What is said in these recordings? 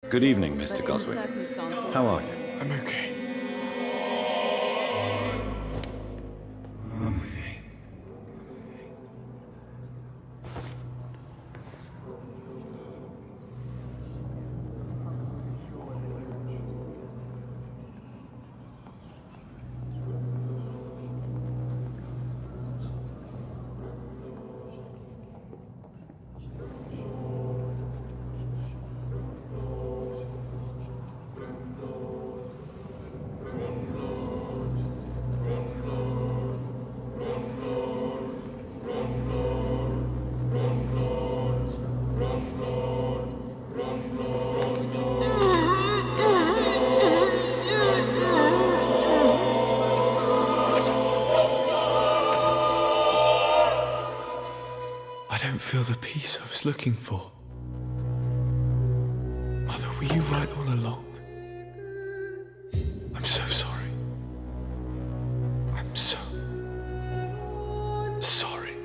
Good evening, Mr. Goswick. How are you? I'm okay. I don't feel the peace I was looking for. Mother, were you right all along? I'm so sorry. I'm so sorry.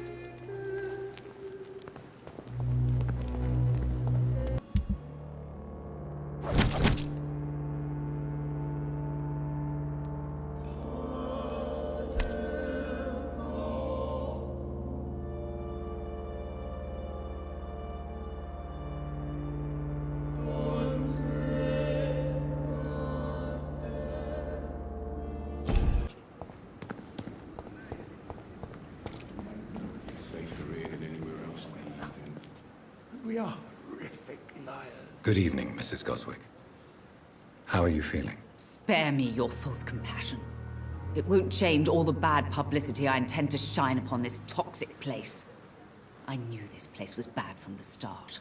We are horrific liars. Good evening, Mrs. Goswick. How are you feeling? Spare me your false compassion. It won't change all the bad publicity I intend to shine upon this toxic place. I knew this place was bad from the start.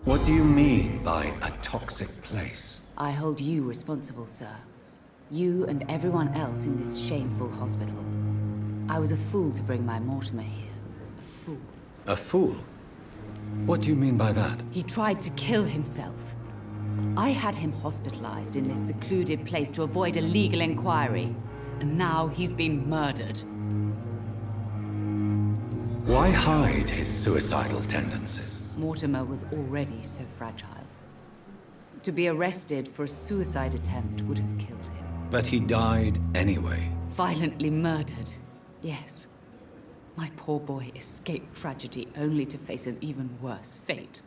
What do you mean by a toxic place? I hold you responsible, sir. You and everyone else in this shameful hospital. I was a fool to bring my Mortimer here. A fool. A fool? What do you mean by that? He tried to kill himself. I had him hospitalized in this secluded place to avoid a legal inquiry. And now he's been murdered. Why hide his suicidal tendencies? Mortimer was already so fragile. To be arrested for a suicide attempt would have killed him. But he died anyway. Violently murdered, yes. My poor boy escaped tragedy only to face an even worse fate.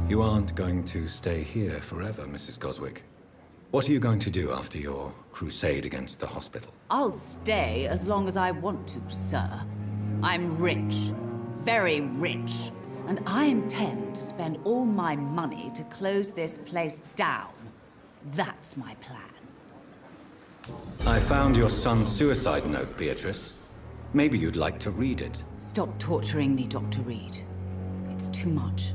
You aren't going to stay here forever, Mrs. Goswick. What are you going to do after your crusade against the hospital? I'll stay as long as I want to, sir. I'm rich. Very rich. And I intend to spend all my money to close this place down. That's my plan. I found your son's suicide note, Beatrice. Maybe you'd like to read it. Stop torturing me, Dr. Reed. It's too much.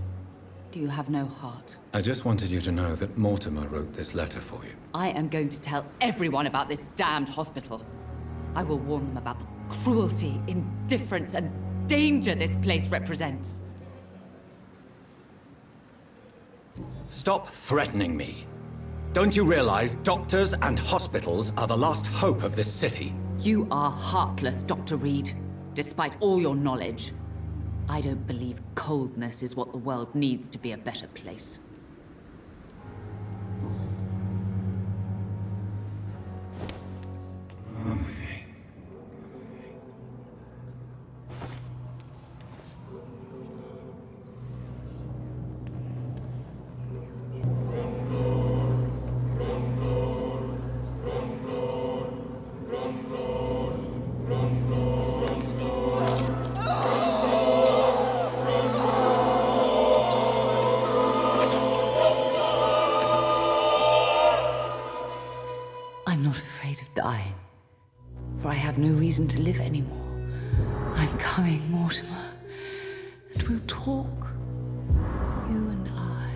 Do you have no heart? I just wanted you to know that Mortimer wrote this letter for you. I am going to tell everyone about this damned hospital. I will warn them about the cruelty, indifference, and danger this place represents. Stop threatening me. Don't you realize doctors and hospitals are the last hope of this city? You are heartless, Dr. Reed. Despite all your knowledge, I don't believe coldness is what the world needs to be a better place. I'm not afraid of dying, for I have no reason to live anymore. I'm coming, Mortimer, and we'll talk, you and I.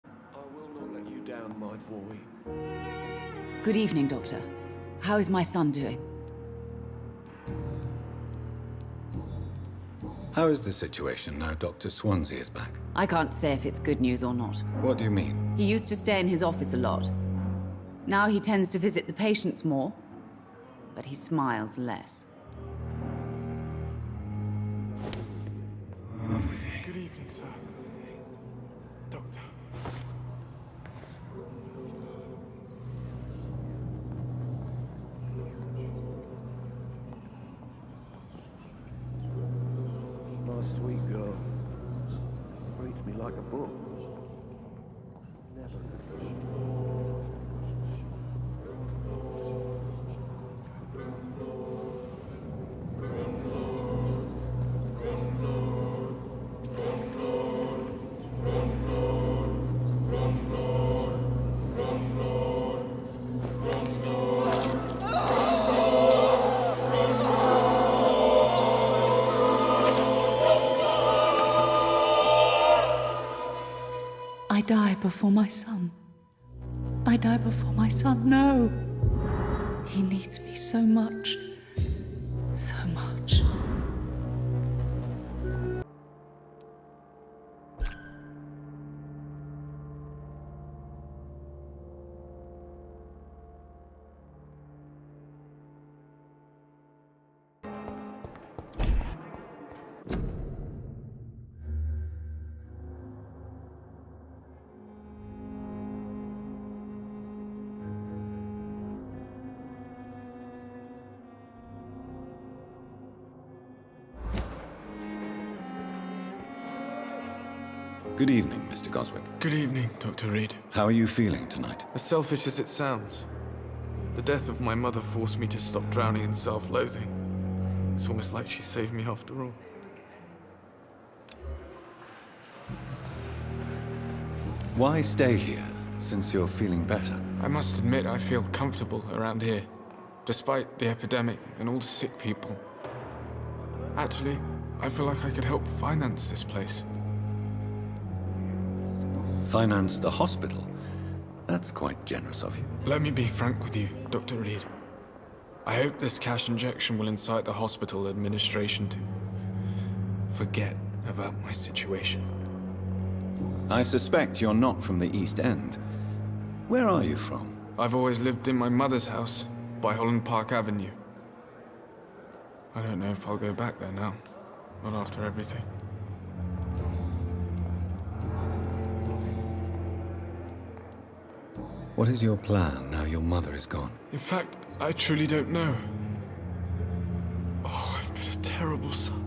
I will not let you down, my boy. Good evening, Doctor. How is my son doing? How is the situation now Dr. Swansea is back? I can't say if it's good news or not. What do you mean? He used to stay in his office a lot. Now he tends to visit the patients more, but he smiles less. Good evening, sir. Doctor. My sweet girl. Reads me like a book. Never could. I die before my son. I die before my son. No. He needs me so much. So much. Good evening, Mr. Goswick. Good evening, Dr. Reed. How are you feeling tonight? As selfish as it sounds, the death of my mother forced me to stop drowning in self-loathing. It's almost like she saved me after all. Why stay here, since you're feeling better? I must admit I feel comfortable around here, despite the epidemic and all the sick people. Actually, I feel like I could help finance this place. Finance the hospital? That's quite generous of you. Let me be frank with you, Dr. Reed. I hope this cash injection will incite the hospital administration to forget about my situation. I suspect you're not from the East End. Where are you from? I've always lived in my mother's house, by Holland Park Avenue. I don't know if I'll go back there now, not after everything. What is your plan now your mother is gone? In fact, I truly don't know. Oh, I've been a terrible son.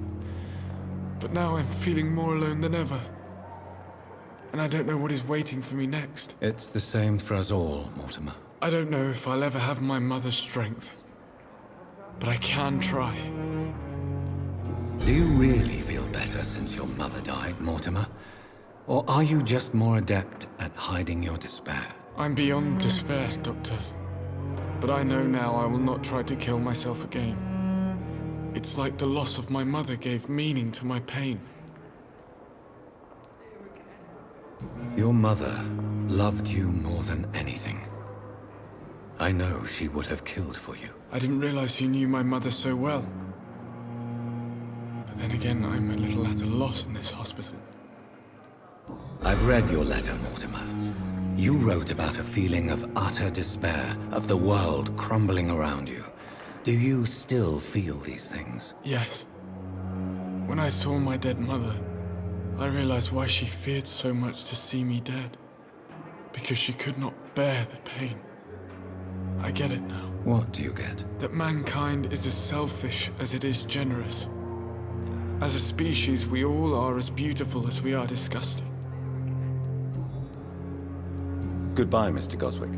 But now I'm feeling more alone than ever. And I don't know what is waiting for me next. It's the same for us all, Mortimer. I don't know if I'll ever have my mother's strength. But I can try. Do you really feel better since your mother died, Mortimer? Or are you just more adept at hiding your despair? I'm beyond despair, Doctor. But I know now I will not try to kill myself again. It's like the loss of my mother gave meaning to my pain. Your mother loved you more than anything. I know she would have killed for you. I didn't realize you knew my mother so well. But then again, I'm a little at a loss in this hospital. I've read your letter, Mortimer. You wrote about a feeling of utter despair, of the world crumbling around you. Do you still feel these things? Yes. When I saw my dead mother, I realized why she feared so much to see me dead. Because she could not bear the pain. I get it now. What do you get? That mankind is as selfish as it is generous. As a species, we all are as beautiful as we are disgusting. Goodbye, Mr. Goswick.